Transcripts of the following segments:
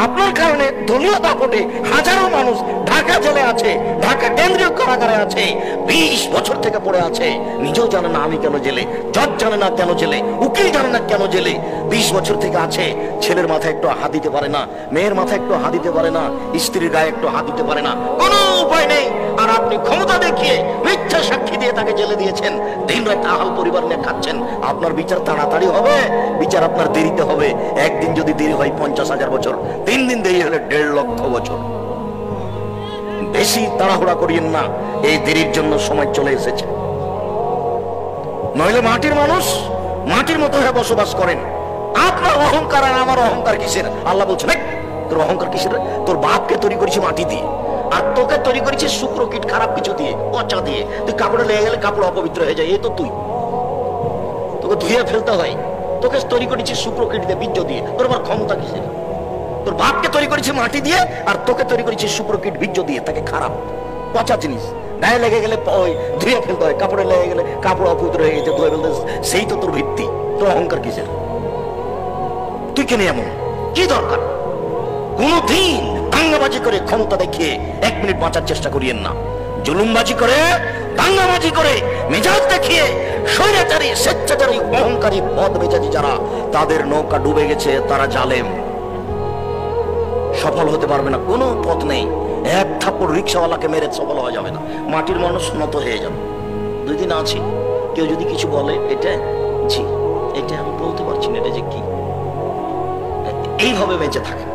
আপনার কারণে দলীয় দাপটে হাজারো মানুষ ঢাকা জেলে আছে, ঢাকা কেন্দ্রীয় কারাগারে আছে, 20 বছর থেকে পড়ে আছে। নিজেও জানে না আমি কেন জেলে, জজ জানে না কেন জেলে, উকিল জানে না কেন জেলে। 20 বছর থেকে আছে। ছেলের মাথায় একটু হাত দিতে পারে না, মেয়ের মাথায় একটু হাত দিতে পারে না, স্ত্রীর গায়ে একটু হাত দিতে পারে না, কোনো উপায় নেই। আর আপনি ক্ষমতা দেখিয়ে মিথ্যা সাক্ষী দিয়ে তাকে জেলে দিয়েছেন, দিন রাত আহাল পরিবার নিয়ে খাচ্ছেন। আপনার বিচার তাড়াতাড়ি হবে? বিচার আপনার দেরিতে হবে। একদিন যদি দেরি হয় 50,000 বছর, 3 দিন দেরি হলে 1.5 লক্ষ বছর। বেশি তাড়াহুড়া করিয়েন না, এই দেরির জন্য সময় চলে এসেছে। নইলে মাটির মানুষ মাটির মতো হয়ে বসবাস করেন। আপনার অহংকার আর আমার অহংকার কিসের? আল্লাহ বলছেন, তোর অহংকার কিসের? তোর বাপকে তৈরি করেছে মাটি দিয়ে, আর তোকে তৈরি করেছে শুক্র কীট, খারাপ কিছু দিয়ে, পচা দিয়ে। তুই কাপড়ে লেগে গেলে কাপড় অপবিত্র হয়ে যায়, এই তো তুই, তোকে ধুয়ে ফেলতে হয়। তোকে তৈরি করেছে শুক্র কীট দিয়ে, বীর্য দিয়ে। তোর আবার ক্ষমতা কিসের? তোর বাপকে তৈরি করেছে মাটি দিয়ে, আর তোকে তৈরি করেছে শুক্র কীট বীর্য দিয়ে। তাকে খারাপ পচা জিনিস, গায়ে লেগে গেলে ধুয়ে ফেলতে হয়, কাপড়ে লেগে গেলে কাপড় অপবিত্র হয়ে গেছে, ধুয়ে ফেলতে। সেই তো তোর ভিত্তি। তোর অহংকার কিসের? তুই কেন এমন? কি দরকার? কোনদিন দাঙ্গাবাজি করে ক্ষমতা দেখিয়ে 1 মিনিট বাঁচার চেষ্টা করিয়েন না। জুলুমবাজি করে, দাঙ্গাবাজি করে, মেজাজ দেখিয়ে স্বৈরাচারী, স্বেচ্ছাচারী, অহংকারী, বদমেজাজি যারা, তাদের নৌকা ডুবে গেছে, তারা জালেম। সফল হতে পারবে না, কোনো পথ নেই। 1 থাপ্পড় রিক্সাওয়ালাকে মেরে সফল হওয়া যাবে না। মাটির মানুষ নত হয়ে যাবে। 2 দিন আছি, কেউ যদি কিছু বলে, এটা জি, এটা আমি বলতে পারছি না, এটা যে কি, এইভাবে বেঁচে থাকে।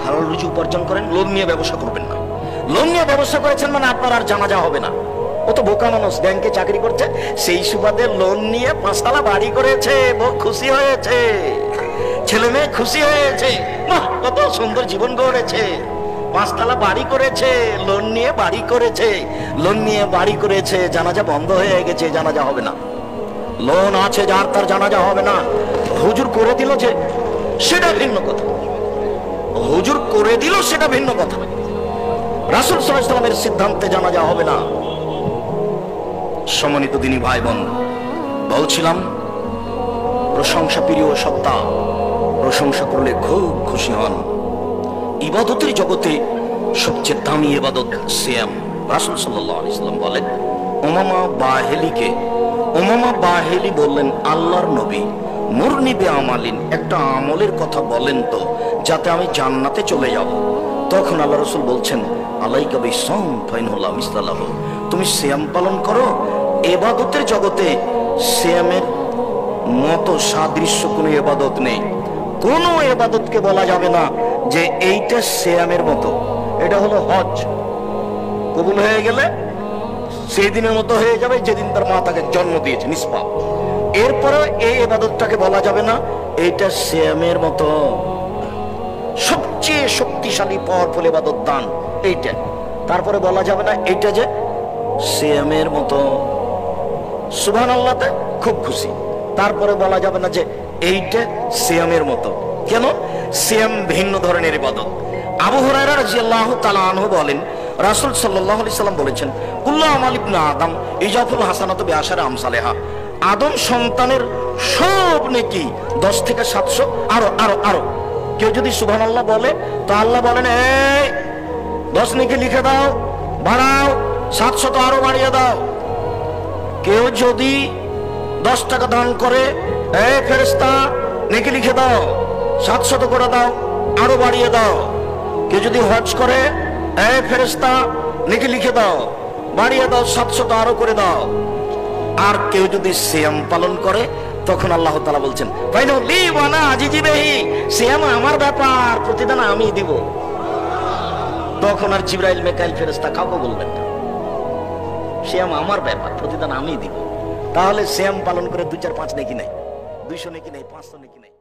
হালাল রুজি উপার্জন করেন, লোন নিয়ে ব্যবসা করবেন না। লোন নিয়ে ব্যবসা করেছেন মানে আপনার আর জানাজা হবে না। ও তো বোকা মানুষ, ব্যাংকে চাকরি করছে, সেই সুবাদে লোন নিয়ে 5 তলা বাড়ি করেছে, বউ খুশি হয়েছে, ছেলে মেয়ে খুশি হয়েছে, বাহ কত সুন্দর জীবন গড়েছে। 5 তলা বাড়ি করেছে, লোন নিয়ে বাড়ি করেছে, লোন নিয়ে বাড়ি করেছে, জানাজা বন্ধ হয়ে গেছে, জানাজা হবে না। লোন আছে যার, তার জানাজা হবে না। হুজুর করে দিল যে, সেটা ভিন্ন কথা। হুজুর করে দিল সেটা ভিন্ন কথা। রাসূল সাল্লাল্লাহু আলাইহি ওয়াসাল্লামের সিদ্ধান্তে জানাজা হবে না। সম্মানিত দিনী ভাই বোন, বলছিলাম প্রশংসা প্রিয় সত্তা, প্রশংসা করলে খুব খুশি হন। ইবাদতের জগতে সবচেয়ে দামি ইবাদত সিয়াম। রাসূল সাল্লাল্লাহু আলাইহি ওয়াসাল্লাম বলেন, উমামা বাহেলি বললেন, আল্লাহর নবী, মুরনি বে আমালিন, একটা আমলের কথা বলেন তো, যাতে আমি জান্নাতে চলে যাব। তখন আল্লাহ রাসূল বলছেন, আলাইকা বিসসাম ফাইনহুল্লাহ মিসলাহু, তুমি সিয়াম পালন করো। ইবাদতের জগতে সিয়ামের মতো সাদৃশ্য কোনো ইবাদত নেই। কোনো ইবাদতকে বলা যাবে না যে এইটা সিয়ামের মতো। এটা হলো হজ, কবুল হয়ে গেলে সেই দিনের মতো হয়ে যাবে যেদিন তার মা তাকে জন্ম দিয়েছে, নিষ্পাপ। এরপরে এই ইবাদতটাকে বলা যাবে না এইটা সিয়ামের মতো। সবচেয়ে শক্তিশালী পাওয়ারফুল ইবাদত দান এইটা, তারপরে বলা যাবে না এইটা যে সিয়ামের মতো। সুবহানাল্লাহতে খুব খুশি, তারপরে বলা যাবে না যে এইটা সিয়ামের মতো। কেন? সিয়াম ভিন্ন ধরনের ইবাদত। আবু হুরায়রা রাদিয়াল্লাহু তাআলা আনহু বলেন, রাসূল সাল্লাল্লাহু আলাইহি সাল্লাম বলেছেন, কুল্লু আমাল ইবনে আদম ইজাফুল হাসানাতু বিআশারি আমসালিহা, আদম সন্তানের সব নেকি 10 থেকে 700, আরো আরো আরো। কেউ যদি সুবহানাল্লাহ বলে তো আল্লাহ বলেন, এই 10 নেকি লিখে দাও, বাড়াও, 700 তো আরো বাড়িয়ে দাও। কেউ যদি 10 টাকা দান করে, এই ফেরেশতা নেকি লিখে দাও, 700 করে দাও, আরো বাড়িয়ে দাও। কেউ যদি হজ করে, এই ফেরেশতা নেকি লিখে দাও, বাড়িয়ে দাও, 700 আরো করে দাও। আর কেউ যদি সিয়াম পালন করে, তখন আল্লাহ তাআলা বলছেন, ফাইনালি ওয়ানা আজিজিবেহি, সিয়াম আমার ব্যাপার, প্রতিদান আমি দিব। তখন আর জিবরাইল, মিকাইল, ফেরেশতা কাউকে বলবেন না, সিয়াম আমার ব্যাপার, প্রতিদান আমি দিব। তাহলে সিয়াম পালন করে 2, 4, 5 নেকি নেই, 200 নেকি নেই, 500 নেকি নেই।